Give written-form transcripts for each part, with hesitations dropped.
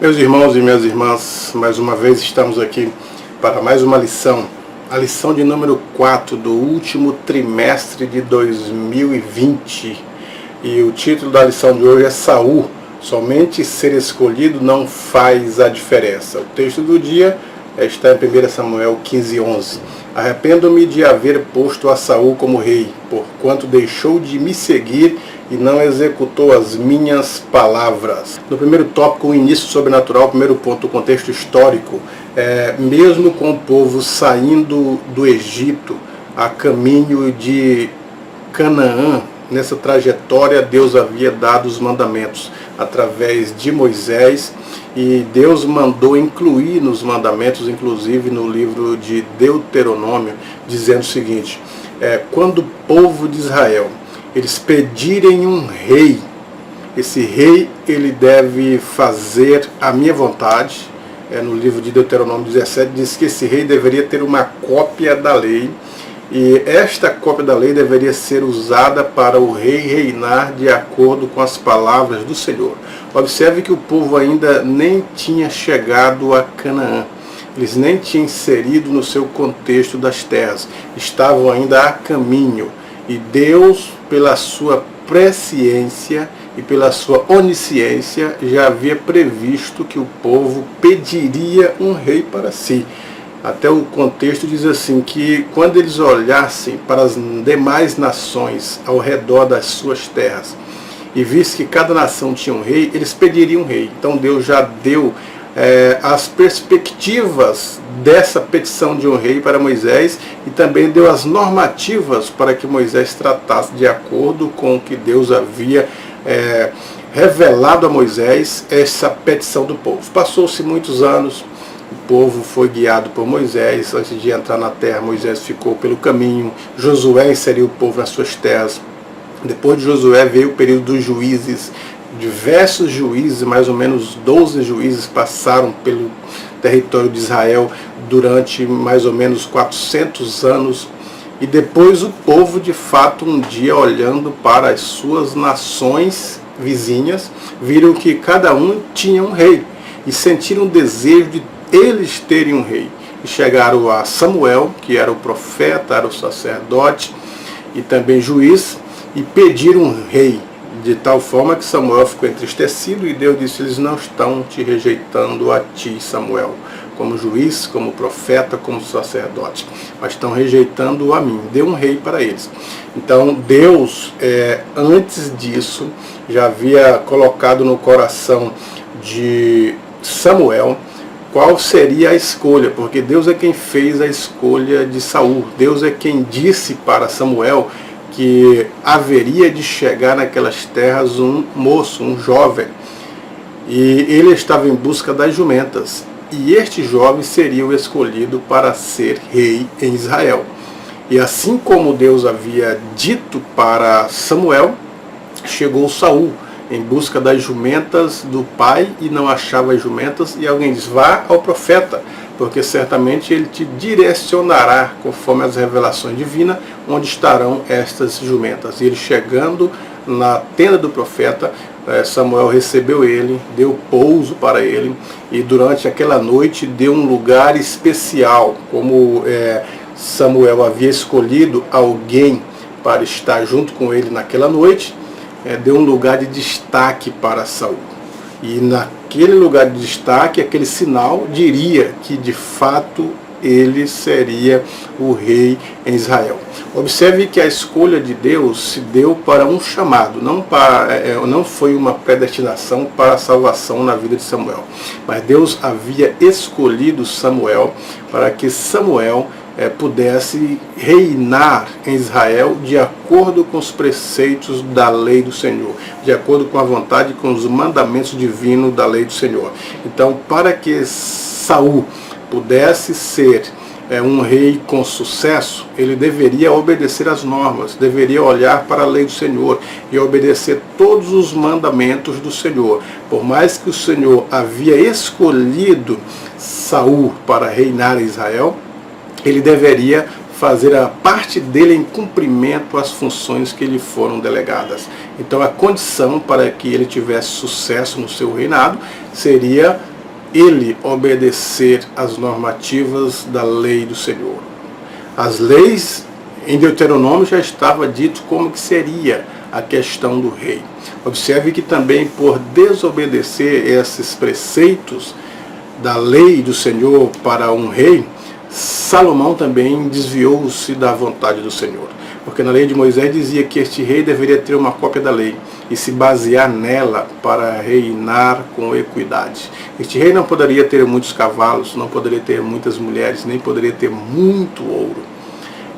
Meus irmãos e minhas irmãs, mais uma vez estamos aqui para mais uma lição, a lição de número 4 do último trimestre de 2020. E o título da lição de hoje é Saul, somente ser escolhido não faz a diferença. O texto do dia está em 1 Samuel 15:11. Arrependo-me de haver posto a Saul como rei, porquanto deixou de me seguir e não executou as minhas palavras. No primeiro tópico, o início sobrenatural, primeiro ponto, o contexto histórico, mesmo com o povo saindo do Egito a caminho de Canaã, nessa trajetória Deus havia dado os mandamentos através de Moisés, e Deus mandou incluir nos mandamentos, inclusive no livro de Deuteronômio, dizendo o seguinte: quando o povo de Israel eles pedirem um rei, esse rei ele deve fazer a minha vontade. No livro de Deuteronômio 17 diz que esse rei deveria ter uma cópia da lei, e esta cópia da lei deveria ser usada para o rei reinar de acordo com as palavras do Senhor. Observe que o povo ainda nem tinha chegado a Canaã, eles nem tinham inserido no seu contexto das terras, estavam ainda a caminho. E Deus, pela sua presciência e pela sua onisciência, já havia previsto que o povo pediria um rei para si. Até o contexto diz assim, que quando eles olhassem para as demais nações ao redor das suas terras e visse que cada nação tinha um rei, eles pediriam um rei. Então Deus já deu as perspectivas dessa petição de um rei para Moisés, e também deu as normativas para que Moisés tratasse de acordo com o que Deus havia revelado a Moisés, essa petição do povo. Passou-se muitos anos, o povo foi guiado por Moisés. Antes de entrar na terra, Moisés ficou pelo caminho, Josué inseriu o povo nas suas terras. Depois de Josué veio o período dos juízes. Diversos juízes, mais ou menos 12 juízes, passaram pelo território de Israel durante mais ou menos 400 anos. E depois o povo, de fato, um dia olhando para as suas nações vizinhas, viram que cada um tinha um rei e sentiram o desejo de eles terem um rei. E chegaram a Samuel, que era o profeta, era o sacerdote e também juiz, e pediram um rei. De tal forma que Samuel ficou entristecido, e Deus disse: eles não estão te rejeitando a ti, Samuel, como juiz, como profeta, como sacerdote, mas estão rejeitando a mim. Dê um rei para eles. Então Deus, antes disso, já havia colocado no coração de Samuel qual seria a escolha, porque Deus é quem fez a escolha de Saul. Deus é quem disse para Samuel que haveria de chegar naquelas terras um moço, um jovem, e ele estava em busca das jumentas, e este jovem seria o escolhido para ser rei em Israel. E assim como Deus havia dito para Samuel, chegou Saul em busca das jumentas do pai e não achava as jumentas, e alguém diz: vá ao profeta, porque certamente ele te direcionará conforme as revelações divinas onde estarão estas jumentas. E ele, chegando na tenda do profeta, Samuel recebeu ele, deu pouso para ele, e durante aquela noite deu um lugar especial. Como Samuel havia escolhido alguém para estar junto com ele naquela noite, deu um lugar de destaque para Saul. E naquele lugar de destaque, aquele sinal diria que de fato ele seria o rei em Israel. Observe que a escolha de Deus se deu para um chamado, não foi uma predestinação para a salvação na vida de Samuel. Mas Deus havia escolhido Samuel para que Samuel pudesse reinar em Israel de acordo com os preceitos da lei do Senhor, de acordo com a vontade e com os mandamentos divinos da lei do Senhor. Então, para que Saul pudesse ser um rei com sucesso, ele deveria obedecer às normas, deveria olhar para a lei do Senhor e obedecer todos os mandamentos do Senhor. Por mais que o Senhor havia escolhido Saul para reinar em Israel, ele deveria fazer a parte dele em cumprimento às funções que lhe foram delegadas. Então a condição para que ele tivesse sucesso no seu reinado seria ele obedecer às normativas da lei do Senhor. As leis, em Deuteronômio já estava dito como que seria a questão do rei. Observe que também por desobedecer esses preceitos da lei do Senhor para um rei, Salomão também desviou-se da vontade do Senhor. Porque na lei de Moisés dizia que este rei deveria ter uma cópia da lei e se basear nela para reinar com equidade. Este rei não poderia ter muitos cavalos, não poderia ter muitas mulheres, nem poderia ter muito ouro.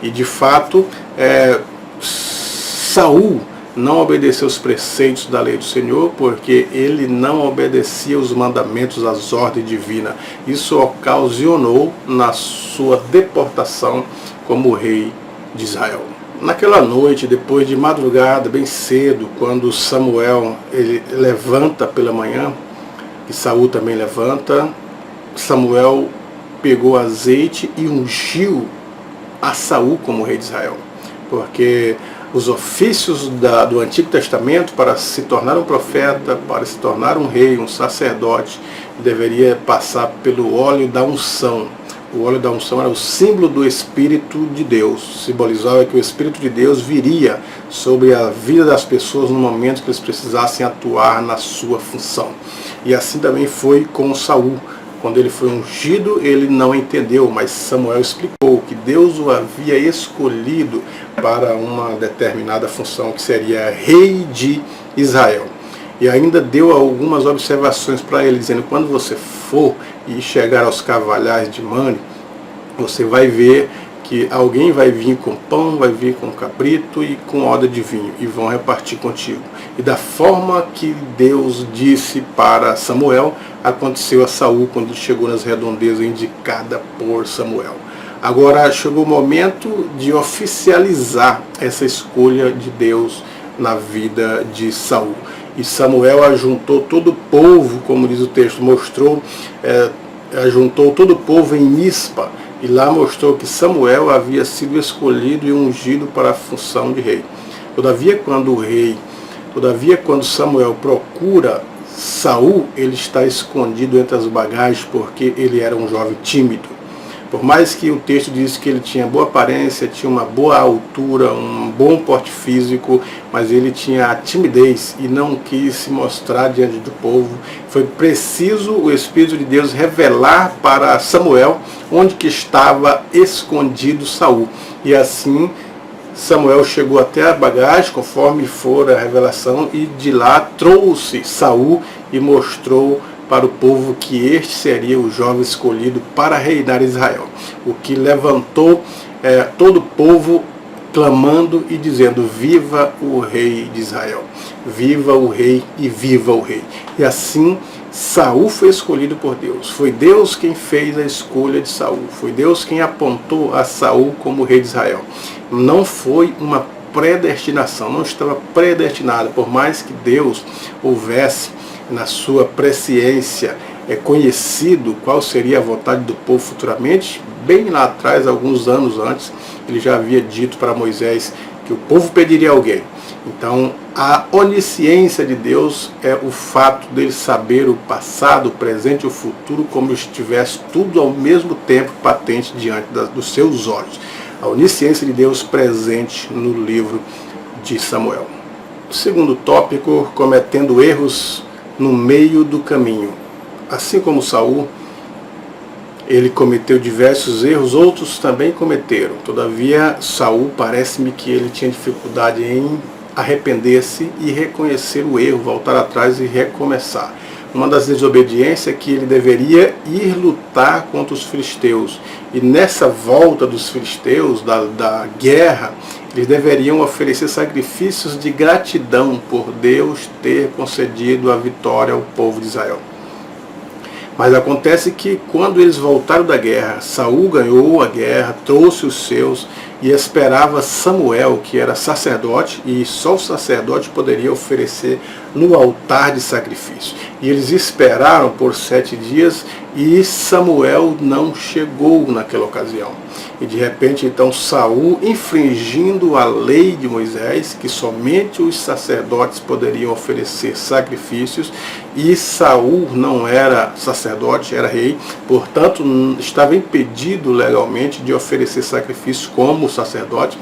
E de fato, Saul não obedeceu os preceitos da lei do Senhor, porque ele não obedecia os mandamentos, as ordens divinas. Isso ocasionou na sua deportação como rei de Israel. Naquela noite, depois de madrugada, bem cedo, quando Samuel ele levanta pela manhã, e Saul também levanta, Samuel pegou azeite e ungiu a Saul como rei de Israel. Porque os ofícios do Antigo Testamento para se tornar um profeta, para se tornar um rei, um sacerdote, deveria passar pelo óleo da unção. O óleo da unção era o símbolo do Espírito de Deus, simbolizava que o Espírito de Deus viria sobre a vida das pessoas no momento que eles precisassem atuar na sua função. E assim também foi com Saul. Quando ele foi ungido, ele não entendeu, mas Samuel explicou que Deus o havia escolhido para uma determinada função, que seria rei de Israel. E ainda deu algumas observações para ele, dizendo: quando você for e chegar aos cavalhais de Mane, você vai ver que alguém vai vir com pão, vai vir com cabrito e com odre de vinho, e vão repartir contigo. E da forma que Deus disse para Samuel, aconteceu a Saul quando chegou nas redondezas indicadas por Samuel. Agora chegou o momento de oficializar essa escolha de Deus na vida de Saul. E Samuel ajuntou todo o povo, como diz o texto, ajuntou todo o povo em Mispa, e lá mostrou que Samuel havia sido escolhido e ungido para a função de rei. Todavia, quando Samuel procura Saul, ele está escondido entre as bagagens, porque ele era um jovem tímido. Por mais que o texto diz que ele tinha boa aparência, tinha uma boa altura, um bom porte físico, mas ele tinha a timidez e não quis se mostrar diante do povo. Foi preciso o Espírito de Deus revelar para Samuel onde que estava escondido Saul. E assim Samuel chegou até a bagagem, conforme for a revelação, e de lá trouxe Saul e mostrou para o povo que este seria o jovem escolhido para reinar Israel. O que levantou todo o povo clamando e dizendo: viva o rei de Israel, viva o rei e viva o rei. E assim Saul foi escolhido por Deus. Foi Deus quem fez a escolha de Saul. Foi Deus quem apontou a Saul como rei de Israel. Não foi uma predestinação, não estava predestinado, por mais que Deus houvesse na sua presciência conhecido qual seria a vontade do povo futuramente. Bem lá atrás, alguns anos antes, ele já havia dito para Moisés que o povo pediria alguém. Então, a onisciência de Deus é o fato dele saber o passado, o presente e o futuro, como se estivesse tudo ao mesmo tempo patente diante dos seus olhos. A onisciência de Deus presente no livro de Samuel. O segundo tópico: cometendo erros no meio do caminho. Assim como Saul, ele cometeu diversos erros, outros também cometeram. Todavia, Saul, parece-me que ele tinha dificuldade em arrepender-se e reconhecer o erro, voltar atrás e recomeçar. Uma das desobediências é que ele deveria ir lutar contra os filisteus. E nessa volta dos filisteus, da guerra, eles deveriam oferecer sacrifícios de gratidão por Deus ter concedido a vitória ao povo de Israel. Mas acontece que quando eles voltaram da guerra, Saul ganhou a guerra, trouxe os seus, e esperava Samuel, que era sacerdote, e só o sacerdote poderia oferecer no altar de sacrifício. E eles esperaram por 7 dias e Samuel não chegou naquela ocasião. E de repente então Saul, infringindo a lei de Moisés, que somente os sacerdotes poderiam oferecer sacrifícios, e Saul não era sacerdote, era rei, portanto estava impedido legalmente de oferecer sacrifícios como sacerdote,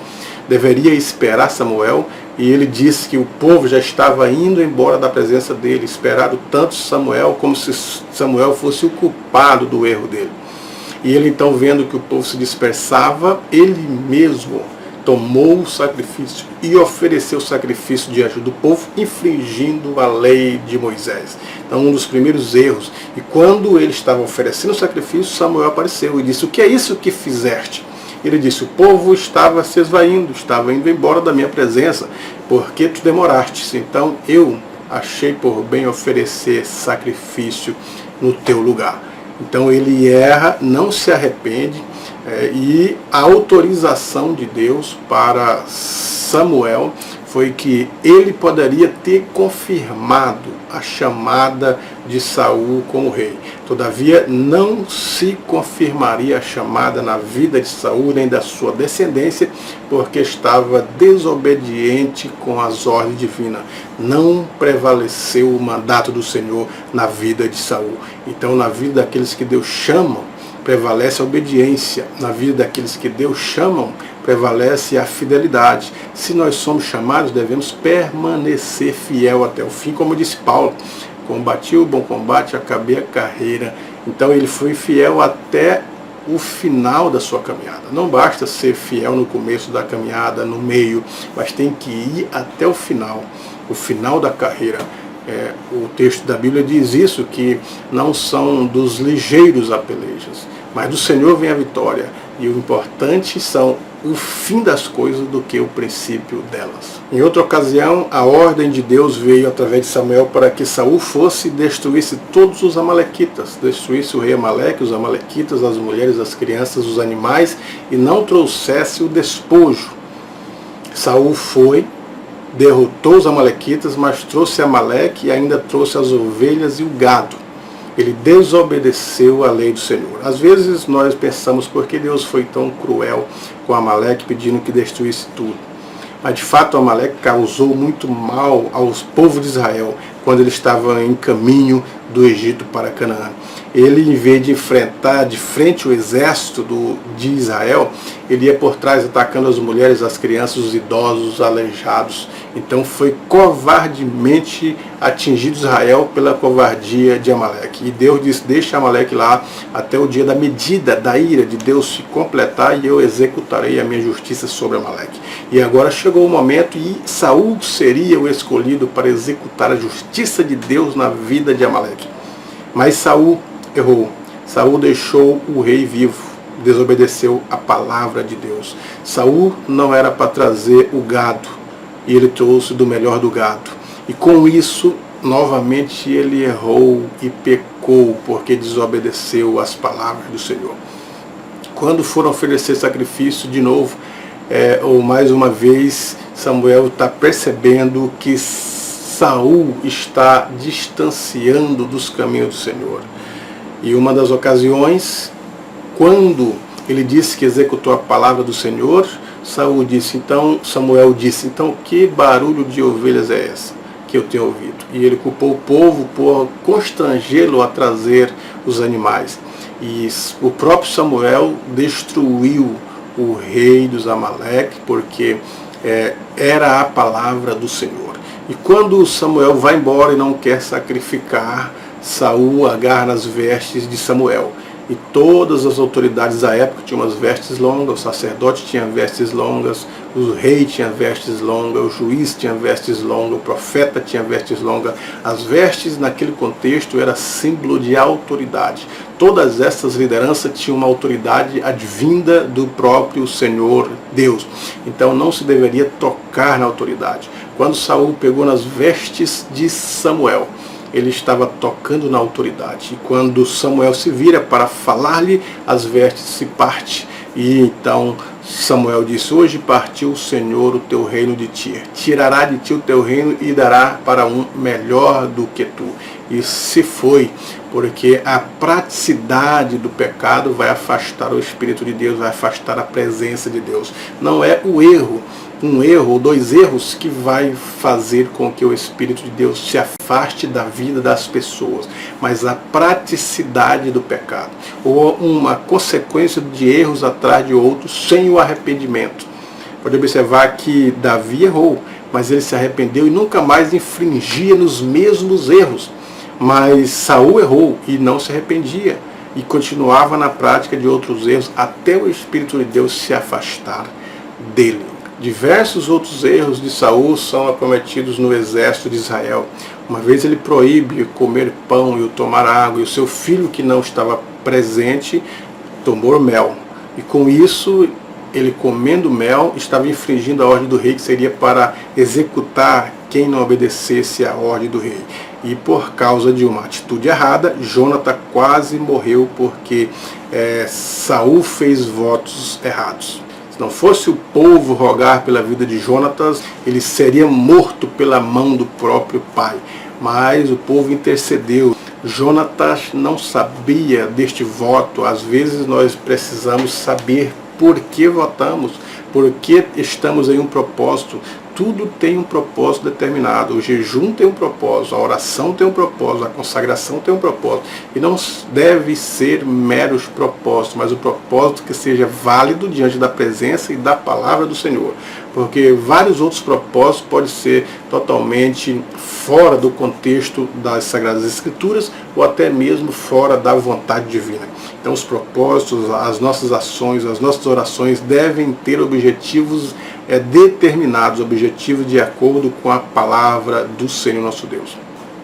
deveria esperar Samuel, e ele disse que o povo já estava indo embora da presença dele, esperaram tanto Samuel como se Samuel fosse o culpado do erro dele. E ele então, vendo que o povo se dispersava, ele mesmo tomou o sacrifício e ofereceu o sacrifício diante do povo, infringindo a lei de Moisés. Então, um dos primeiros erros. E quando ele estava oferecendo o sacrifício, Samuel apareceu e disse: o que é isso que fizeste? Ele disse: o povo estava se esvaindo, estava indo embora da minha presença, porque tu demoraste. Então eu achei por bem oferecer sacrifício no teu lugar. Então ele erra, não se arrepende, e a autorização de Deus para Samuel foi que ele poderia ter confirmado a chamada de Saul como rei. Todavia, não se confirmaria a chamada na vida de Saul nem da sua descendência, porque estava desobediente com as ordens divinas. Não prevaleceu o mandato do Senhor na vida de Saul. Então, na vida daqueles que Deus chama, prevalece a obediência. Na vida daqueles que Deus chamam, prevalece a fidelidade. Se nós somos chamados, devemos permanecer fiel até o fim, como disse Paulo: combati o bom combate, acabei a carreira. Então ele foi fiel até o final da sua caminhada. Não basta ser fiel no começo da caminhada, no meio, mas tem que ir até o final da carreira. O texto da Bíblia diz isso, que não são dos ligeiros a pelejas, mas do Senhor vem a vitória. E o importante são o fim das coisas do que o princípio delas. Em outra ocasião, a ordem de Deus veio através de Samuel para que Saul fosse e destruísse todos os amalequitas, destruísse o rei Amaleque, os amalequitas, as mulheres, as crianças, os animais, e não trouxesse o despojo. Saul foi, derrotou os amalequitas, mas trouxe Amaleque e ainda trouxe as ovelhas e o gado. Ele desobedeceu a lei do Senhor. Às vezes nós pensamos: por que Deus foi tão cruel com Amaleque, pedindo que destruísse tudo? Mas de fato Amaleque causou muito mal aos povos de Israel quando ele estava em caminho do Egito para Canaã. Ele, em vez de enfrentar de frente o exército de Israel, ele ia por trás atacando as mulheres, as crianças, os idosos, os aleijados. Então foi covardemente atingido Israel pela covardia de Amaleque. E Deus disse: deixa Amaleque lá até o dia da medida, da ira de Deus se completar, e eu executarei a minha justiça sobre Amaleque. E agora chegou o momento, e Saul seria o escolhido para executar a justiça de Deus na vida de Amaleque. Mas Saul errou. Saul deixou o rei vivo, desobedeceu a palavra de Deus. Saul não era para trazer o gado, e ele trouxe do melhor do gado. E com isso, novamente ele errou e pecou, porque desobedeceu as palavras do Senhor. Quando foram oferecer sacrifício de novo, ou mais uma vez, Samuel está percebendo que Saul está distanciando dos caminhos do Senhor. E uma das ocasiões, quando ele disse que executou a palavra do Senhor, Samuel disse: então que barulho de ovelhas é essa que eu tenho ouvido? E ele culpou o povo por constrangê-lo a trazer os animais. E o próprio Samuel destruiu o rei dos Amaleque, porque era a palavra do Senhor. E quando Samuel vai embora e não quer sacrificar, Saul agarra nas vestes de Samuel. E todas as autoridades da época tinham as vestes longas, o sacerdote tinha vestes longas, o rei tinha vestes longas, o juiz tinha vestes longas, o profeta tinha vestes longas. As vestes naquele contexto era símbolo de autoridade. Todas essas lideranças tinham uma autoridade advinda do próprio Senhor Deus. Então não se deveria tocar na autoridade. Quando Saul pegou nas vestes de Samuel, ele estava tocando na autoridade. E quando Samuel se vira para falar-lhe, as vestes se partem. E então Samuel disse: hoje partiu o Senhor o teu reino de ti, tirará de ti o teu reino e dará para um melhor do que tu. E se foi, porque a praticidade do pecado vai afastar o Espírito de Deus, vai afastar a presença de Deus. Não é o erro, um erro ou dois erros que vai fazer com que o Espírito de Deus se afaste da vida das pessoas, mas a praticidade do pecado, ou uma consequência de erros atrás de outros sem o arrependimento. Pode observar que Davi errou, mas ele se arrependeu e nunca mais infringia nos mesmos erros. Mas Saul errou e não se arrependia e continuava na prática de outros erros até o Espírito de Deus se afastar dele. Diversos outros erros de Saul são acometidos no exército de Israel. Uma vez ele proíbe comer pão e tomar água, e o seu filho, que não estava presente, tomou mel. E com isso, ele comendo mel, estava infringindo a ordem do rei, que seria para executar quem não obedecesse à ordem do rei. E por causa de uma atitude errada, Jonatã quase morreu porque Saul fez votos errados. Se não fosse o povo rogar pela vida de Jonatas, ele seria morto pela mão do próprio pai. Mas o povo intercedeu. Jonatas não sabia deste voto. Às vezes nós precisamos saber por que votamos, por que estamos em um propósito. Tudo tem um propósito determinado. O jejum tem um propósito, a oração tem um propósito, a consagração tem um propósito. E não deve ser meros propósitos, mas o propósito que seja válido diante da presença e da palavra do Senhor. Porque vários outros propósitos podem ser totalmente fora do contexto das Sagradas Escrituras ou até mesmo fora da vontade divina. Então os propósitos, as nossas ações, as nossas orações devem ter objetivos determinados, objetivos de acordo com a palavra do Senhor nosso Deus.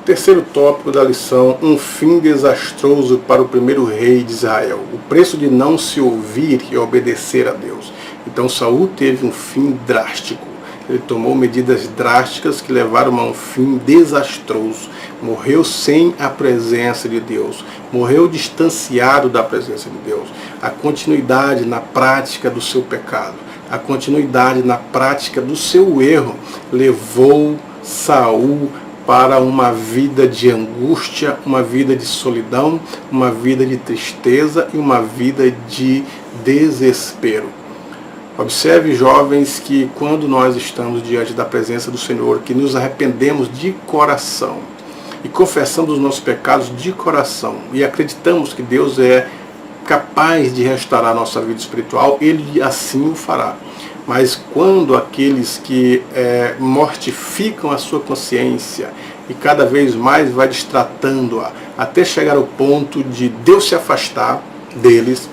Terceiro tópico da lição: um fim desastroso para o primeiro rei de Israel. O preço de não se ouvir e obedecer a Deus. Então Saul teve um fim drástico. Ele tomou medidas drásticas que levaram a um fim desastroso. Morreu sem a presença de Deus. Morreu distanciado da presença de Deus. A continuidade na prática do seu pecado, a continuidade na prática do seu erro, levou Saul para uma vida de angústia, uma vida de solidão, uma vida de tristeza e uma vida de desespero. Observe, jovens, que quando nós estamos diante da presença do Senhor, que nos arrependemos de coração e confessamos os nossos pecados de coração e acreditamos que Deus é capaz de restaurar a nossa vida espiritual, Ele assim o fará. Mas quando aqueles que mortificam a sua consciência e cada vez mais vai distratando-a até chegar ao ponto de Deus se afastar deles,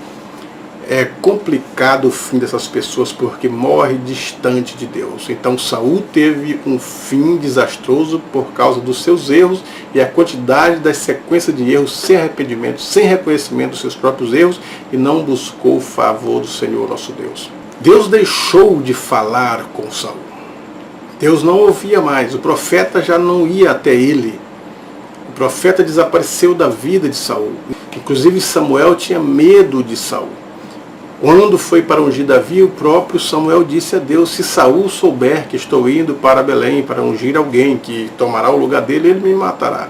é complicado o fim dessas pessoas, porque morre distante de Deus. Então Saul teve um fim desastroso por causa dos seus erros e a quantidade das sequências de erros sem arrependimento, sem reconhecimento dos seus próprios erros, e não buscou o favor do Senhor nosso Deus. Deus deixou de falar com Saul. Deus não ouvia mais. O profeta já não ia até ele. O profeta desapareceu da vida de Saul. Inclusive Samuel tinha medo de Saul. Quando foi para ungir Davi, o próprio Samuel disse a Deus: se Saul souber que estou indo para Belém para ungir alguém que tomará o lugar dele, ele me matará.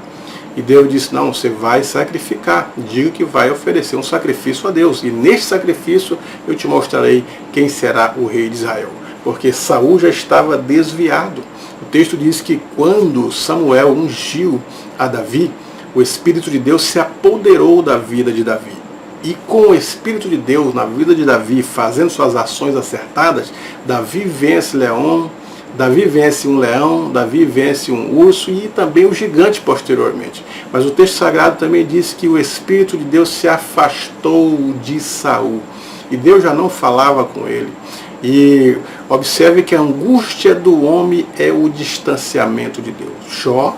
E Deus disse: não, você vai sacrificar. Diga que vai oferecer um sacrifício a Deus. E neste sacrifício eu te mostrarei quem será o rei de Israel. Porque Saul já estava desviado. O texto diz que quando Samuel ungiu a Davi, o Espírito de Deus se apoderou da vida de Davi. E com o Espírito de Deus na vida de Davi, fazendo suas ações acertadas, Davi vence leão, Davi vence um leão, Davi vence um urso e também o gigante posteriormente. Mas o texto sagrado também diz que o Espírito de Deus se afastou de Saul. E Deus já não falava com ele. E observe que a angústia do homem é o distanciamento de Deus. Jó,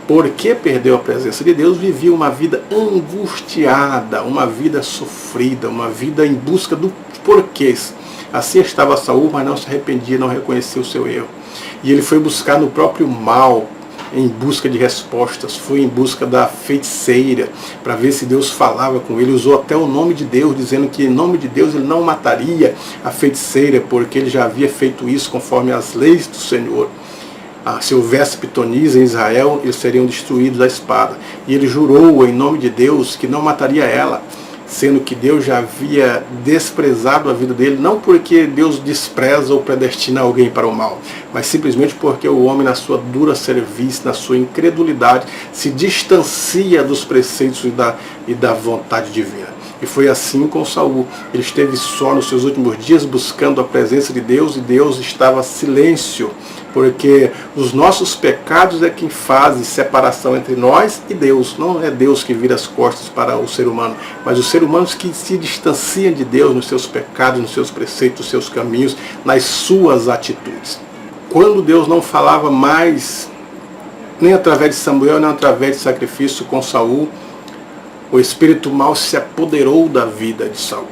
porque perdeu a presença de Deus, vivia uma vida angustiada, uma vida sofrida, uma vida em busca do porquês. Assim estava Saul, mas não se arrependia, não reconhecia o seu erro. E ele foi buscar no próprio mal, em busca de respostas, foi em busca da feiticeira, para ver se Deus falava com ele, usou até o nome de Deus, dizendo que em nome de Deus ele não mataria a feiticeira, porque ele já havia feito isso conforme as leis do Senhor. Se houvesse pitonisa em Israel, eles seriam destruídos à espada. E ele jurou em nome de Deus que não mataria ela, sendo que Deus já havia desprezado a vida dele, não porque Deus despreza ou predestina alguém para o mal, mas simplesmente porque o homem, na sua dura serviço, na sua incredulidade, se distancia dos preceitos e da vontade divina. E foi assim com Saul. Ele esteve só nos seus últimos dias buscando a presença de Deus, e Deus estava silêncio, porque os nossos pecados é quem faz separação entre nós e Deus. Não é Deus que vira as costas para o ser humano, mas os seres humanos que se distanciam de Deus nos seus pecados, nos seus preceitos, nos seus caminhos, nas suas atitudes. Quando Deus não falava mais, nem através de Samuel, nem através de sacrifício com Saul, o espírito mau se apoderou da vida de Saul.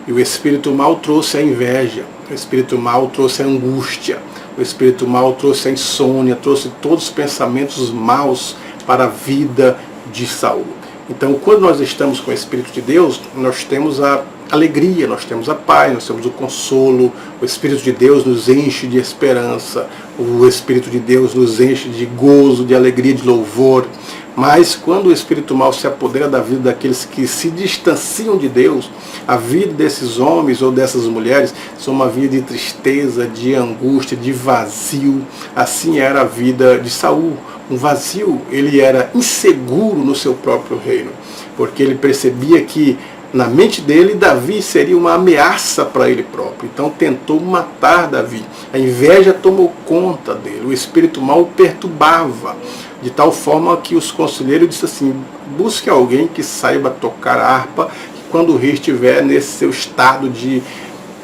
E o espírito mau trouxe a inveja, o espírito mau trouxe a angústia, o espírito mau trouxe a insônia, trouxe todos os pensamentos maus para a vida de Saul. Então, quando nós estamos com o Espírito de Deus, nós temos a alegria, nós temos a paz, nós temos o consolo, o Espírito de Deus nos enche de esperança, o Espírito de Deus nos enche de gozo, de alegria, de louvor. Mas quando o espírito mau se apodera da vida daqueles que se distanciam de Deus, a vida desses homens ou dessas mulheres são uma vida de tristeza, de angústia, de vazio. Assim era a vida de Saul. Um vazio, ele era inseguro no seu próprio reino, porque ele percebia que na mente dele, Davi seria uma ameaça para ele próprio. Então tentou matar Davi. A inveja tomou conta dele. O espírito mau o perturbava, de tal forma que os conselheiros disseram assim: busque alguém que saiba tocar a harpa, que quando o rei estiver nesse seu estado de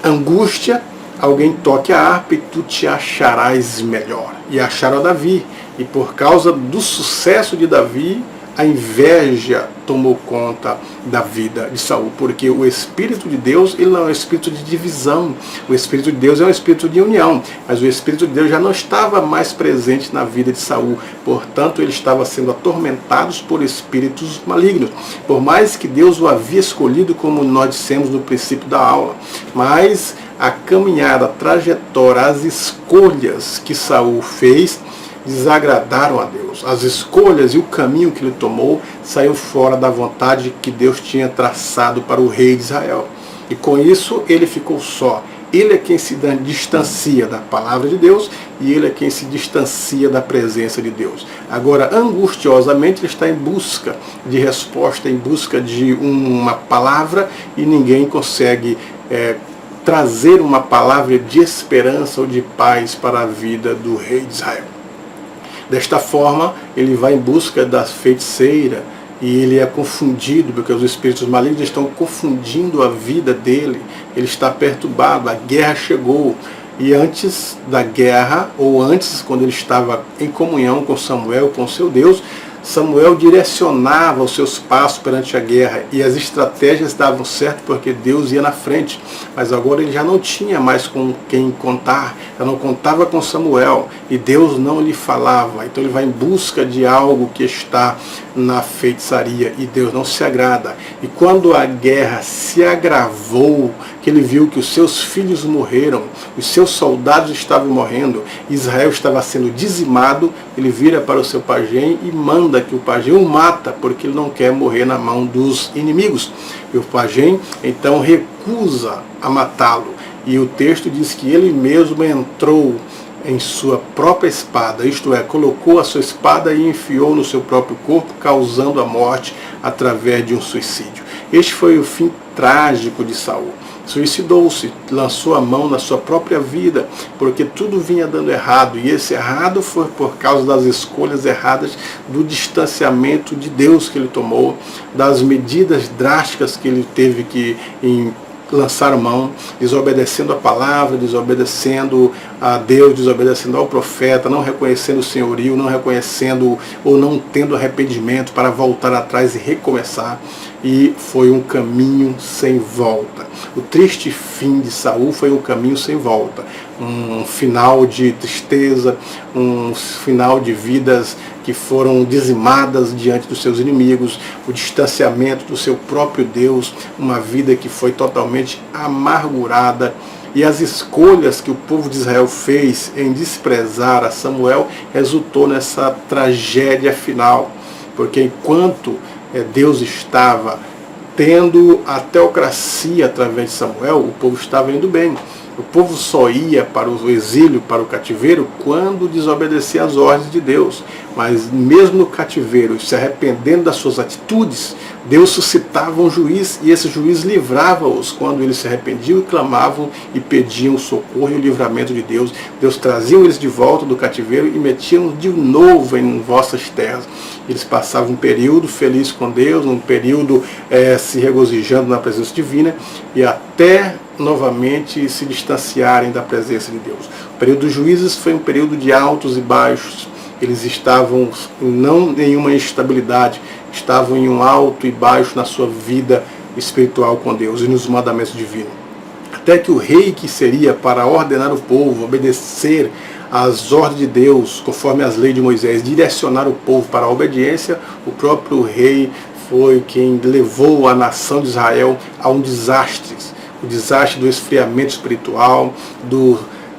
angústia, alguém toque a harpa e tu te acharás melhor. E acharam a Davi. E por causa do sucesso de Davi, a inveja tomou conta da vida de Saul, porque o Espírito de Deus, ele não é um espírito de divisão, o Espírito de Deus é um espírito de união, mas o Espírito de Deus já não estava mais presente na vida de Saul, portanto ele estava sendo atormentado por espíritos malignos, por mais que Deus o havia escolhido, como nós dissemos no princípio da aula, mas a caminhada, a trajetória, as escolhas que Saul fez desagradaram a Deus. As escolhas e o caminho que ele tomou saiu fora da vontade que Deus tinha traçado para o rei de Israel. E com isso ele ficou só. Ele é quem se distancia da palavra de Deus e ele é quem se distancia da presença de Deus. Agora, angustiosamente, ele está em busca de resposta, em busca de uma palavra, e ninguém consegue trazer uma palavra de esperança ou de paz para a vida do rei de Israel. Desta forma, ele vai em busca da feiticeira e ele é confundido, porque os espíritos malignos estão confundindo a vida dele. Ele está perturbado, a guerra chegou. E antes da guerra, ou antes, quando ele estava em comunhão com Samuel, com seu Deus, Samuel direcionava os seus passos perante a guerra e as estratégias davam certo porque Deus ia na frente. Mas agora ele já não tinha mais com quem contar, já não contava com Samuel e Deus não lhe falava. Então ele vai em busca de algo que está na feitiçaria e Deus não se agrada. E quando a guerra se agravou, que ele viu que os seus filhos morreram, os seus soldados estavam morrendo, Israel estava sendo dizimado, ele vira para o seu pajem e manda que o pajem o mata, porque ele não quer morrer na mão dos inimigos. E o pajem então recusa a matá-lo. E o texto diz que ele mesmo entrou em sua própria espada, isto é, colocou a sua espada e enfiou no seu próprio corpo, causando a morte através de um suicídio. Este foi o fim trágico de Saul. Suicidou-se, lançou a mão na sua própria vida, porque tudo vinha dando errado, e esse errado foi por causa das escolhas erradas, do distanciamento de Deus que ele tomou, das medidas drásticas que ele teve que lançar mão, desobedecendo a palavra, desobedecendo a Deus, desobedecendo ao profeta, não reconhecendo o senhorio, não reconhecendo ou não tendo arrependimento para voltar atrás e recomeçar. E foi um caminho sem volta. O triste fim de Saul foi um caminho sem volta. Um final de tristeza, um final de vidas que foram dizimadas diante dos seus inimigos, o distanciamento do seu próprio Deus, uma vida que foi totalmente amargurada. E as escolhas que o povo de Israel fez em desprezar a Samuel resultou nessa tragédia final. Porque enquanto Deus estava tendo a teocracia através de Samuel, o povo estava indo bem. O povo só ia para o exílio, para o cativeiro, quando desobedecia às ordens de Deus. Mas mesmo no cativeiro, se arrependendo das suas atitudes, Deus suscitava um juiz e esse juiz livrava-os quando eles se arrependiam e clamavam e pediam o socorro e o livramento de Deus. Deus trazia eles de volta do cativeiro e metiam de novo em vossas terras. Eles passavam um período feliz com Deus, um período se regozijando na presença divina e até novamente se distanciarem da presença de Deus. O período dos juízes foi um período de altos e baixos. Eles estavam não em uma instabilidade, estavam em um alto e baixo na sua vida espiritual com Deus e nos mandamentos divinos. Até que o rei que seria para ordenar o povo, obedecer às ordens de Deus, conforme as leis de Moisés, direcionar o povo para a obediência, o próprio rei foi quem levou a nação de Israel a um desastre. O desastre do esfriamento espiritual,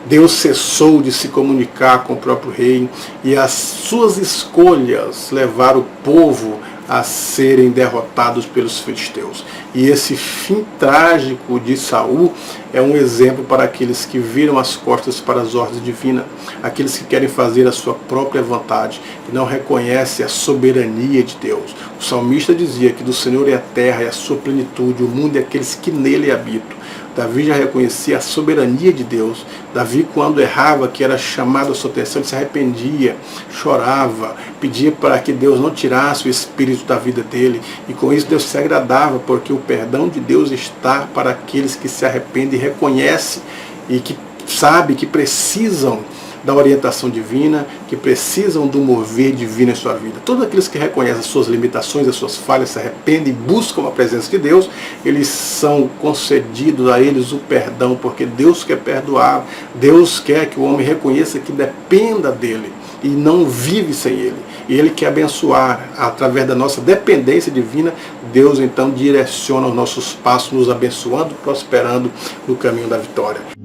Deus cessou de se comunicar com o próprio rei e as suas escolhas levaram o povo a serem derrotados pelos filisteus. E esse fim trágico de Saul é um exemplo para aqueles que viram as costas para as ordens divinas, aqueles que querem fazer a sua própria vontade, que não reconhecem a soberania de Deus. O salmista dizia que do Senhor é a terra e a sua plenitude, o mundo e aqueles que nele habitam. Davi já reconhecia a soberania de Deus. Davi, quando errava, que era chamado a sua atenção, ele se arrependia, chorava, pedia para que Deus não tirasse o espírito da vida dele. E com isso Deus se agradava, porque o perdão de Deus está para aqueles que se arrependem e reconhecem e que sabem que precisam da orientação divina, que precisam do mover divino em sua vida. Todos aqueles que reconhecem as suas limitações, as suas falhas, se arrependem e buscam a presença de Deus, eles são concedidos a eles o perdão, porque Deus quer perdoar, Deus quer que o homem reconheça que dependa dele e não vive sem ele. E ele quer abençoar através da nossa dependência divina. Deus então direciona os nossos passos, nos abençoando, prosperando no caminho da vitória.